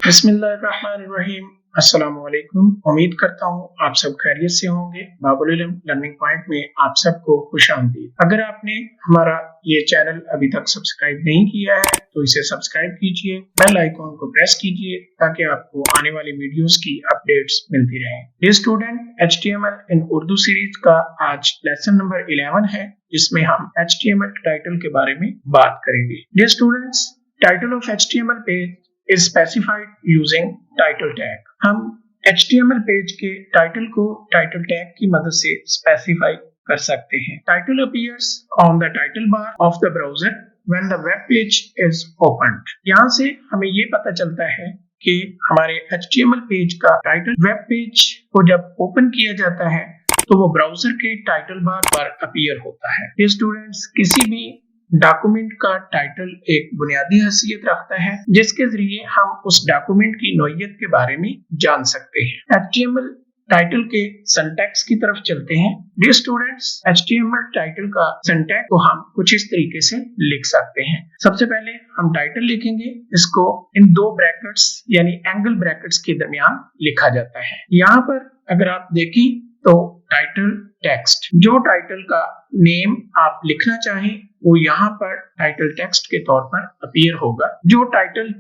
बिस्मिल्लाहिर्रहमानिर्रहीम। अस्सलाम वालेकुम। उम्मीद करता हूँ आप सब खैरियत से होंगे। बाबुल इल्म लर्निंग पॉइंट में आप सबको खुशामदीद। अगर आपने हमारा ये चैनल अभी तक सब्सक्राइब नहीं किया है तो इसे सब्सक्राइब कीजिए, बेल आइकॉन को प्रेस कीजिए ताकि आपको आने वाली वीडियोस की अपडेट्स मिलती रहें। डियर स्टूडेंट, HTML इन उर्दू सीरीज का आज लेसन नंबर 11 है, जिसमें हम HTML टाइटल के बारे में बात करेंगे। Dear students, title of HTML page is specified using title tag। हम HTML पेज के टाइटल को टाइटल टैग की मदद से स्पेसिफाई कर सकते हैं। टाइटल appears on the title bar of the browser when the web page is opened। यहाँ से हमें ये पता चलता है कि हमारे HTML पेज का टाइटल वेब पेज को जब ओपन किया जाता है तो वो ब्राउजर के टाइटल बार पर अपीयर होता है। ये स्टूडेंट्स, किसी भी डॉक्यूमेंट का टाइटल एक बुनियादी हैसियत रखता है जिसके जरिए हम उस डॉक्यूमेंट की नौइयत के बारे में जान सकते हैं। HTML टाइटल के सिंटैक्स की तरफ चलते हैं। डियर स्टूडेंट्स, HTML टाइटल का सिंटैक्स को हम कुछ इस तरीके से लिख सकते हैं। सबसे पहले हम टाइटल लिखेंगे, इसको इन दो ब्रैकेट्स यानी एंगल ब्रैकेट्स के दरमियान लिखा जाता है। यहाँ पर अगर आप देखें तो टाइटल टेक्स्ट, जो टाइटल का नेम आप लिखना चाहें वो यहाँ पर टाइटल टेक्स्ट के तौर पर अपीयर होगा। जो टाइटल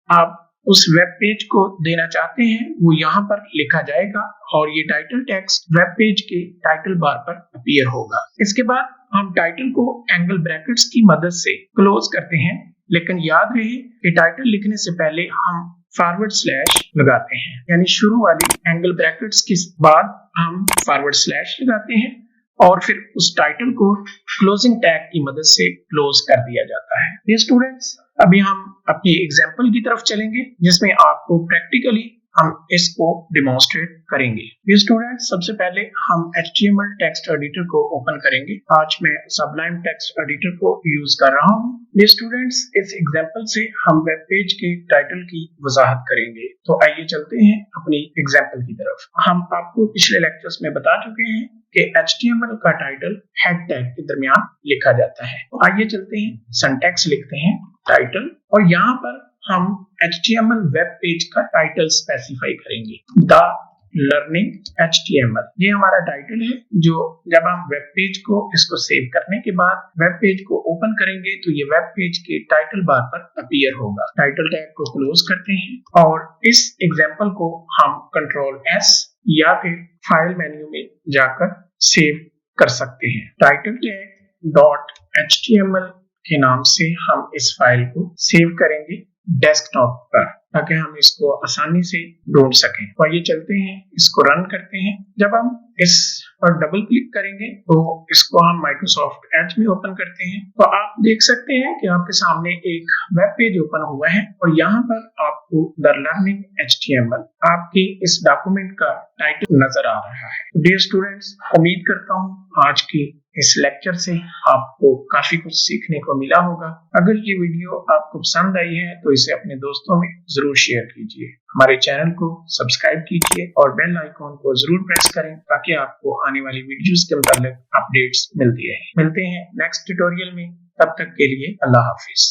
आप उस वेब पेज को देना चाहते हैं वो यहाँ पर लिखा जाएगा और ये टाइटल टेक्स्ट वेब पेज के टाइटल बार पर अपीयर होगा। इसके बाद हम टाइटल को एंगल ब्रैकेट्स की मदद से क्लोज करते हैं, लेकिन याद रहे कि टाइटल लिखने से पहले हम फॉरवर्ड स्लैश लगाते हैं, यानी शुरू वाली एंगल ब्रैकेट्स के बाद हम फॉरवर्ड स्लैश लगाते हैं और फिर उस टाइटल को क्लोजिंग टैग की मदद से क्लोज कर दिया जाता है। ये स्टूडेंट्स, अभी हम अपनी एग्जांपल की तरफ चलेंगे जिसमें आपको प्रैक्टिकली हम इसको डिमॉन्स्ट्रेट करेंगे। ये स्टूडेंट्स, सबसे पहले हम HTML टेक्स्ट एडिटर को ओपन करेंगे। आज मैं सबलाइम टेक्स्ट एडिटर को यूज कर रहा हूँ। ये स्टूडेंट्स, इस एग्जांपल से हम वेब पेज के टाइटल की वजाहत करेंगे। तो आइए चलते हैं अपनी एग्जांपल की तरफ। हम आपको पिछले लेक्चर्स में बता चुके हैं कि HTML का टाइटल हेड टैग के दरमियान लिखा जाता है। तो आइए चलते हैं, सिंटैक्स लिखते हैं टाइटल और यहाँ पर हम HTML वेब पेज का टाइटल स्पेसिफाई करेंगे, द लर्निंग HTML। ये हमारा टाइटल है जो जब हम वेब पेज को इसको सेव करने के बाद वेब पेज को ओपन करेंगे तो ये वेब पेज के टाइटल बार पर अपीयर होगा। टाइटल टैग को क्लोज करते हैं और इस एग्जांपल को हम Ctrl+S या फिर फाइल मेन्यू में जाकर सेव कर सकते हैं। टाइटल टैग .html के नाम से हम इस फाइल को सेव करेंगे डेस्कटॉप पर ताकि हम इसको आसानी से ढूंढ सकें। तो आइए चलते हैं, इसको रन करते हैं। जब हम इस पर डबल क्लिक करेंगे तो इसको हम माइक्रोसॉफ्ट एज में ओपन करते हैं तो आप देख सकते हैं कि आपके सामने एक वेब पेज ओपन हुआ है और यहाँ पर आपको द लर्निंग HTML आपके इस डॉक्यूमेंट का टाइटल नजर आ रहा है। डियर स्टूडेंट्स, उम्मीद करता हूँ आज की इस लेक्चर से आपको काफी कुछ सीखने को मिला होगा। अगर ये वीडियो आपको पसंद आई है तो इसे अपने दोस्तों में जरूर शेयर कीजिए। हमारे चैनल को सब्सक्राइब कीजिए और बेल आइकॉन को जरूर प्रेस करें ताकि आपको आने वाली वीडियोस के मुताबिक अपडेट्स मिलती रहे। मिलते हैं नेक्स्ट ट्यूटोरियल में, तब तक के लिए अल्लाह हाफिज।